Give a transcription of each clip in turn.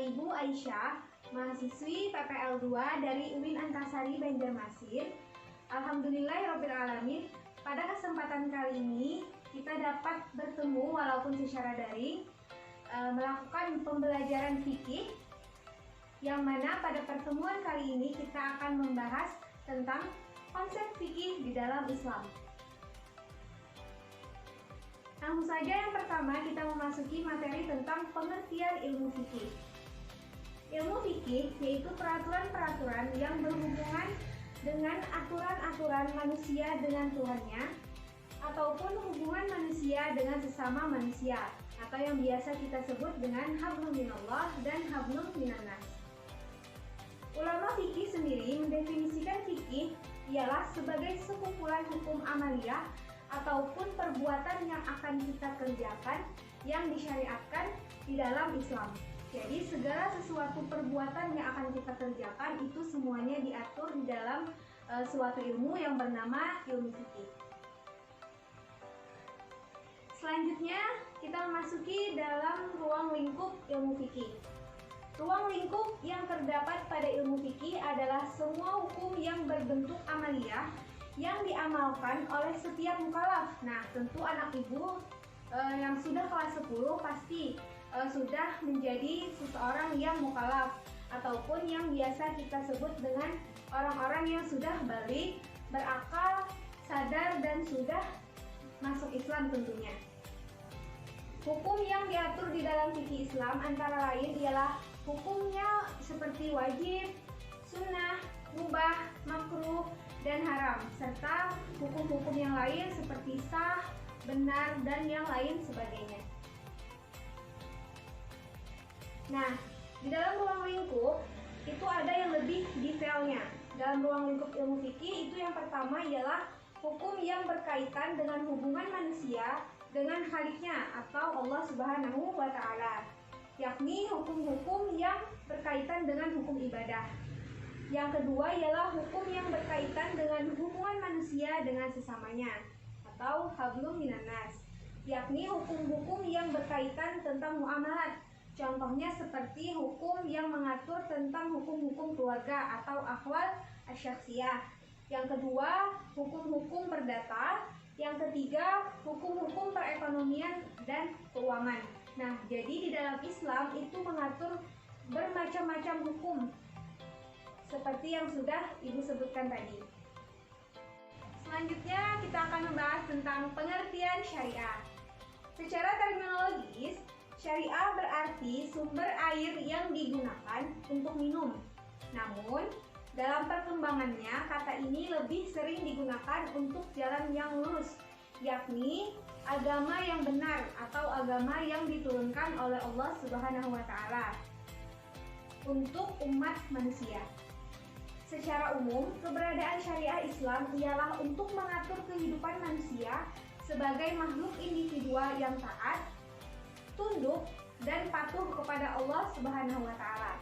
Ibu Aisyah, mahasiswi PPL 2 dari UIN Antasari Banjarmasin. Alhamdulillahirobbilalamin, pada kesempatan kali ini kita dapat bertemu walaupun secara daring, melakukan pembelajaran fikih, yang mana pada pertemuan kali ini kita akan membahas tentang konsep fikih di dalam Islam. Langsung saja yang pertama kita memasuki materi tentang pengertian ilmu fikih. Ilmu fikih yaitu peraturan-peraturan yang berhubungan dengan aturan-aturan manusia dengan Tuhannya, ataupun hubungan manusia dengan sesama manusia, atau yang biasa kita sebut dengan hablum minallah dan hablum minannas. Ulama fikih sendiri mendefinisikan fikih ialah sebagai sekumpulan hukum amaliyah ataupun perbuatan yang akan kita kerjakan yang disyariatkan di dalam Islam. Jadi segala sesuatu perbuatan yang akan kita kerjakan itu semuanya diatur di dalam suatu ilmu yang bernama ilmu fikih. Selanjutnya kita memasuki dalam ruang lingkup ilmu fikih. Ruang lingkup yang terdapat pada ilmu fikih adalah semua hukum yang berbentuk amaliyah yang diamalkan oleh setiap mukallaf. Nah, tentu anak ibu yang sudah kelas 10 pasti sudah menjadi seseorang yang mukallaf, ataupun yang biasa kita sebut dengan orang-orang yang sudah balik, berakal, sadar, dan sudah masuk Islam tentunya. Hukum yang diatur di dalam fikih Islam antara lain ialah hukumnya seperti wajib, sunnah, mubah, makruh, dan haram, serta hukum-hukum yang lain seperti sah, benar, dan yang lain sebagainya. Nah, di dalam ruang lingkup itu ada yang lebih detailnya. Dalam ruang lingkup ilmu fikih itu yang pertama ialah hukum yang berkaitan dengan hubungan manusia dengan Khaliknya atau Allah Subhanahu wa Ta'ala, yakni hukum-hukum yang berkaitan dengan hukum ibadah. Yang kedua ialah hukum yang berkaitan dengan hubungan manusia dengan sesamanya atau hablum minannas, yakni hukum-hukum yang berkaitan tentang muamalat. Contohnya seperti hukum yang mengatur tentang hukum-hukum keluarga atau akhwal asyakhsiyah. Yang kedua, hukum-hukum perdata. Yang ketiga, hukum-hukum perekonomian dan keuangan. Nah, jadi di dalam Islam itu mengatur bermacam-macam hukum seperti yang sudah Ibu sebutkan tadi. Selanjutnya kita akan membahas tentang pengertian syariah. Secara terminologis, syariah berarti sumber air yang digunakan untuk minum. Namun, dalam perkembangannya kata ini lebih sering digunakan untuk jalan yang lurus, yakni agama yang benar atau agama yang diturunkan oleh Allah Subhanahu wa Ta'ala untuk umat manusia. Secara umum, keberadaan syariah Islam ialah untuk mengatur kehidupan manusia sebagai makhluk individual yang taat, tunduk, dan patuh kepada Allah Subhanahu wa Ta'ala.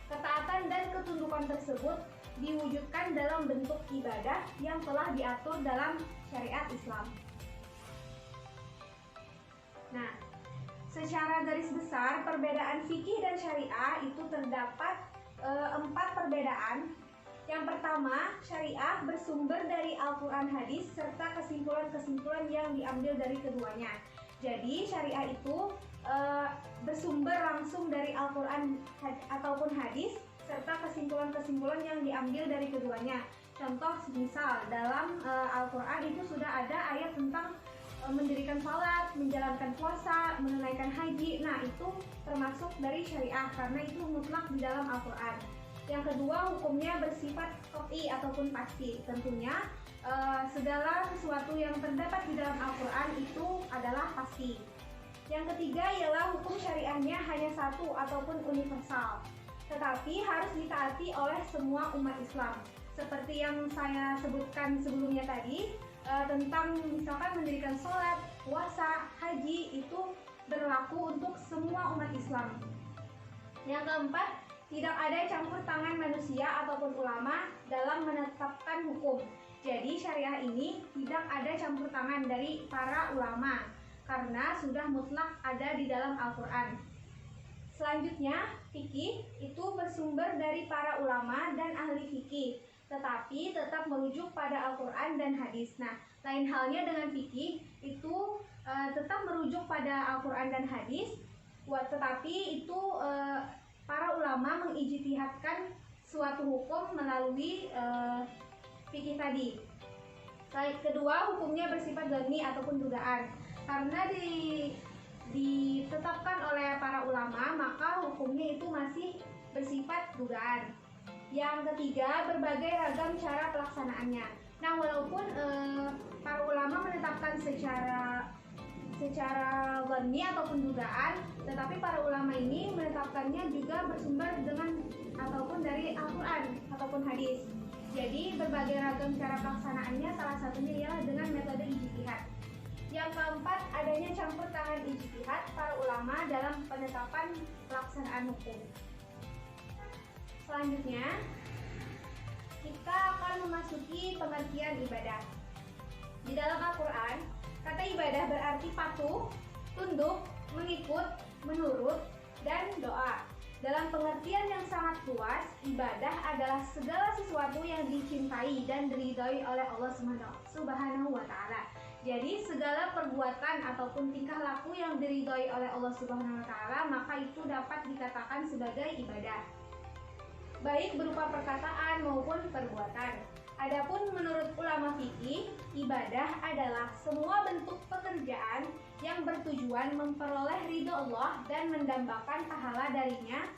Ketaatan dan ketundukan tersebut diwujudkan dalam bentuk ibadah yang telah diatur dalam syariat Islam. Nah, secara garis besar perbedaan fikih dan syariah itu terdapat 4 perbedaan. Yang pertama, syariah bersumber dari Al-Quran, hadis, serta kesimpulan-kesimpulan yang diambil dari keduanya. Jadi syariah itu bersumber langsung dari Al-Quran ataupun hadis, serta kesimpulan-kesimpulan yang diambil dari keduanya. Contoh misal dalam Al-Quran itu sudah ada ayat tentang mendirikan sholat, menjalankan puasa, menunaikan haji. Nah, itu termasuk dari syariah karena itu mutlak di dalam Al-Quran. Yang kedua, hukumnya bersifat qat'i ataupun pasti. Tentunya segala sesuatu yang terdapat di dalam Al-Quran itu adalah pasti. Yang ketiga ialah hukum syariahnya hanya satu ataupun universal, tetapi harus ditaati oleh semua umat Islam. Seperti yang saya sebutkan sebelumnya tadi, tentang misalkan mendirikan sholat, puasa, haji itu berlaku untuk semua umat Islam. Yang keempat, tidak ada campur tangan manusia ataupun ulama dalam menetapkan hukum. Jadi syariah ini tidak ada campur tangan dari para ulama karena sudah mutlak ada di dalam Al-Quran. Selanjutnya, fikih itu bersumber dari para ulama dan ahli fikih, tetapi tetap merujuk pada Al-Quran dan hadis. Nah, lain halnya dengan fikih itu tetap merujuk pada Al-Quran dan hadis, tetapi itu para ulama mengijtihadkan suatu hukum melalui fikih tadi. Kedua, hukumnya bersifat dhanni ataupun dugaan. Karena ditetapkan oleh para ulama, maka hukumnya itu masih bersifat dugaan. Yang ketiga, berbagai ragam cara pelaksanaannya. Nah, walaupun para ulama menetapkan secara dhanni ataupun dugaan, tetapi para ulama ini menetapkannya juga bersumber dengan ataupun dari Al-Quran ataupun hadis. Jadi berbagai ragam cara pelaksanaannya, salah satunya ialah dengan metode ijtihad. Yang keempat, adanya campur tangan ijtihad para ulama dalam penetapan pelaksanaan hukum. Selanjutnya, kita akan memasuki pengertian ibadah. Di dalam Al-Quran, kata ibadah berarti patuh, tunduk, mengikut, menurut, dan doa. Dalam pengertian yang sangat luas, ibadah adalah segala sesuatu yang dicintai dan diridhoi oleh Allah Subhanahu wa Ta'ala. Jadi segala perbuatan ataupun tingkah laku yang diridhoi oleh Allah Subhanahu wa Ta'ala, maka itu dapat dikatakan sebagai ibadah, baik berupa perkataan maupun perbuatan. Adapun menurut ulama fikih, ibadah adalah semua bentuk pekerjaan yang bertujuan memperoleh ridho Allah dan mendambakan pahala darinya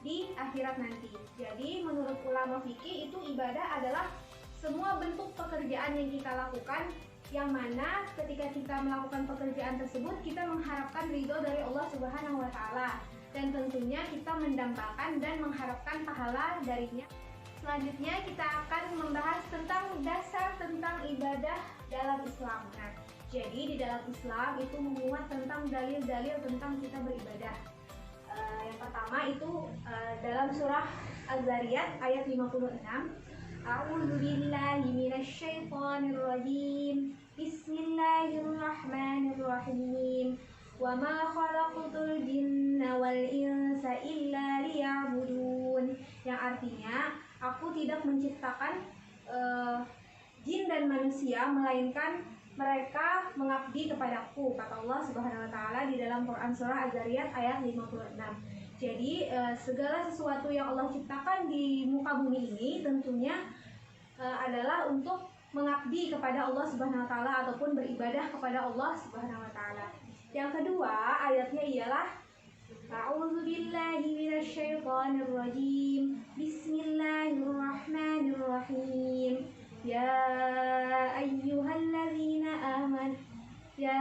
di akhirat nanti. Jadi menurut ulama fikih itu ibadah adalah semua bentuk pekerjaan yang kita lakukan, yang mana ketika kita melakukan pekerjaan tersebut kita mengharapkan ridho dari Allah Subhanahu wa Ta'ala, dan tentunya kita mendambakan dan mengharapkan pahala darinya. Selanjutnya kita akan membahas tentang dasar tentang ibadah dalam Islam. Nah, jadi di dalam Islam itu memuat tentang dalil-dalil tentang kita beribadah. Yang pertama itu dalam surah Az-Zariyat ayat 56. A'udzu billahi minasyaitonir rajim. Bismillahirrahmanirrahim. Wa ma khalaqtul jinna wal insa illa liya'budun. Yang artinya, aku tidak menciptakan jin dan manusia melainkan mereka mengabdi kepadaku, kata Allah Subhanahu wa Ta'ala di dalam Quran surah Az-Zariyat ayat 56. Jadi segala sesuatu yang Allah ciptakan di muka bumi ini tentunya adalah untuk mengabdi kepada Allah Subhanahu wa Ta'ala ataupun beribadah kepada Allah Subhanahu wa Ta'ala. Yang kedua, ayatnya ialah A'udzu billahi minasyaitonir rajim. Bismillahirrahmanirrahim. Ya ayyuhalladzina amanu ya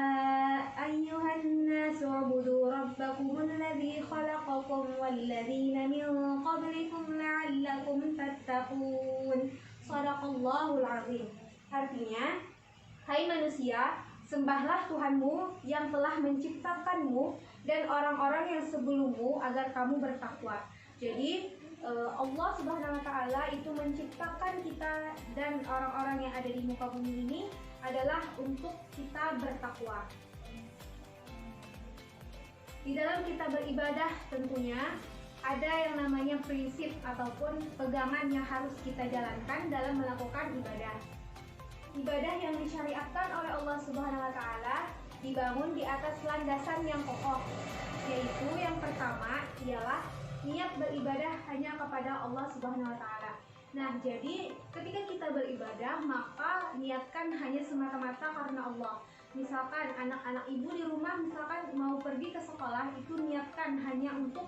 ayyuhan nasu ubudu rabbakumul ladzi khalaqakum walladzina min qablikum la'allakum tattaqun. Shadaqallahul azim. Artinya, hai manusia, sembahlah Tuhanmu yang telah menciptakanmu dan orang-orang yang sebelummu agar kamu bertakwa. Jadi Allah Subhanahu wa Ta'ala itu menciptakan kita dan orang-orang yang ada di muka bumi ini adalah untuk kita bertakwa. Di dalam kita beribadah tentunya ada yang namanya prinsip ataupun pegangan yang harus kita jalankan dalam melakukan ibadah. Ibadah yang disyariatkan oleh Allah Subhanahu wa Ta'ala dibangun di atas landasan yang kokoh, yaitu yang pertama ialah niat beribadah hanya kepada Allah Subhanahu wa Ta'ala. Nah, jadi ketika kita beribadah, maka niatkan hanya semata-mata karena Allah. Misalkan anak-anak ibu di rumah misalkan mau pergi ke sekolah, itu niatkan hanya untuk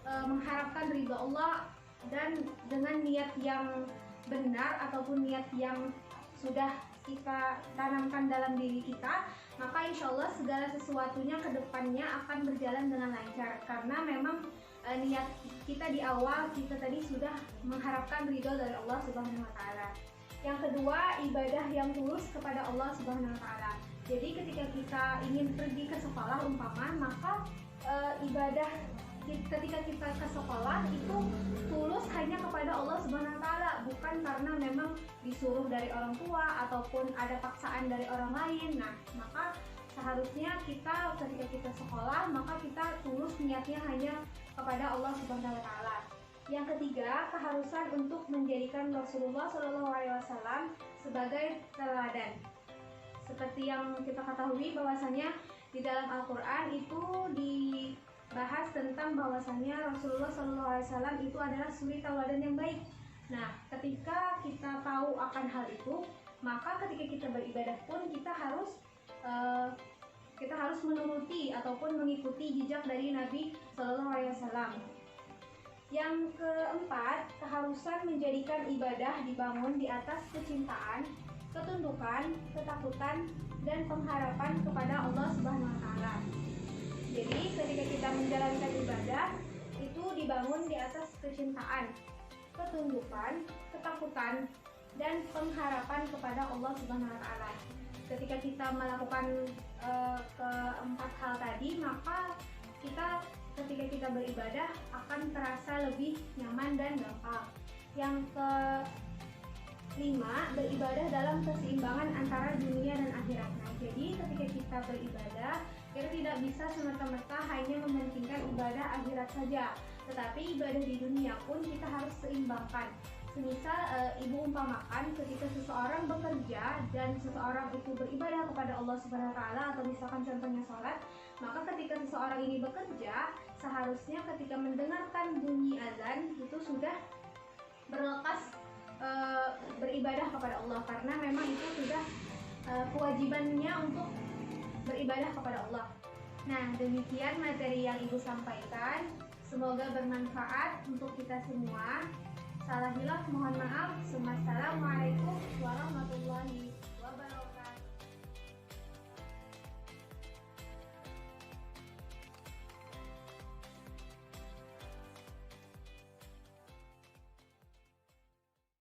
mengharapkan ridha Allah dan dengan niat yang benar ataupun niat yang sudah kita tanamkan dalam diri kita, maka insya Allah segala sesuatunya ke depannya akan berjalan dengan lancar, karena memang niat kita di awal kita tadi sudah mengharapkan ridho dari Allah Subhanahu wa Ta'ala. Yang kedua, ibadah yang tulus kepada Allah Subhanahu wa Ta'ala. Jadi ketika kita ingin pergi ke sekolah umpama, maka ibadah ketika kita ke sekolah itu tulus hanya kepada Allah Subhanahu wa Ta'ala, bukan karena memang disuruh dari orang tua ataupun ada paksaan dari orang lain. Nah, maka Seharusnya kita ketika kita sekolah maka kita tulus niatnya hanya kepada Allah Subhanahu wa taala. Yang ketiga, keharusan untuk menjadikan Rasulullah SAW sebagai teladan. Seperti yang kita ketahui bahwasanya di dalam Al-Qur'an itu dibahas tentang bahwasanya Rasulullah SAW itu adalah suri tauladan yang baik. Nah, ketika kita tahu akan hal itu, maka ketika kita beribadah pun kita harus menuruti ataupun mengikuti jejak dari Nabi SAW. Yang keempat, keharusan menjadikan ibadah dibangun di atas kecintaan, ketundukan, ketakutan, dan pengharapan kepada Allah Subhanahu wa taala. Jadi, ketika kita menjalankan ibadah itu dibangun di atas kecintaan, ketundukan, ketakutan, dan pengharapan kepada Allah Subhanahu wa taala. Ketika kita melakukan keempat hal tadi, maka kita ketika kita beribadah akan terasa lebih nyaman dan gampang. Yang kelima, beribadah dalam keseimbangan antara dunia dan akhirat. Nah, jadi ketika kita beribadah, kita tidak bisa semata-mata hanya mementingkan ibadah akhirat saja, tetapi ibadah di dunia pun kita harus seimbangkan. Semisal ibu umpamakan ketika seseorang bekerja dan seseorang itu beribadah kepada Allah Subhanahu wa taala, atau misalkan contohnya sholat, maka ketika seseorang ini bekerja, seharusnya ketika mendengarkan bunyi azan itu sudah berlekas beribadah kepada Allah, karena memang itu sudah kewajibannya untuk beribadah kepada Allah. Nah, demikian materi yang ibu sampaikan, semoga bermanfaat untuk kita semua. Salah hilaf mohon maaf. Wassalamualaikum warahmatullahi wabarakatuh.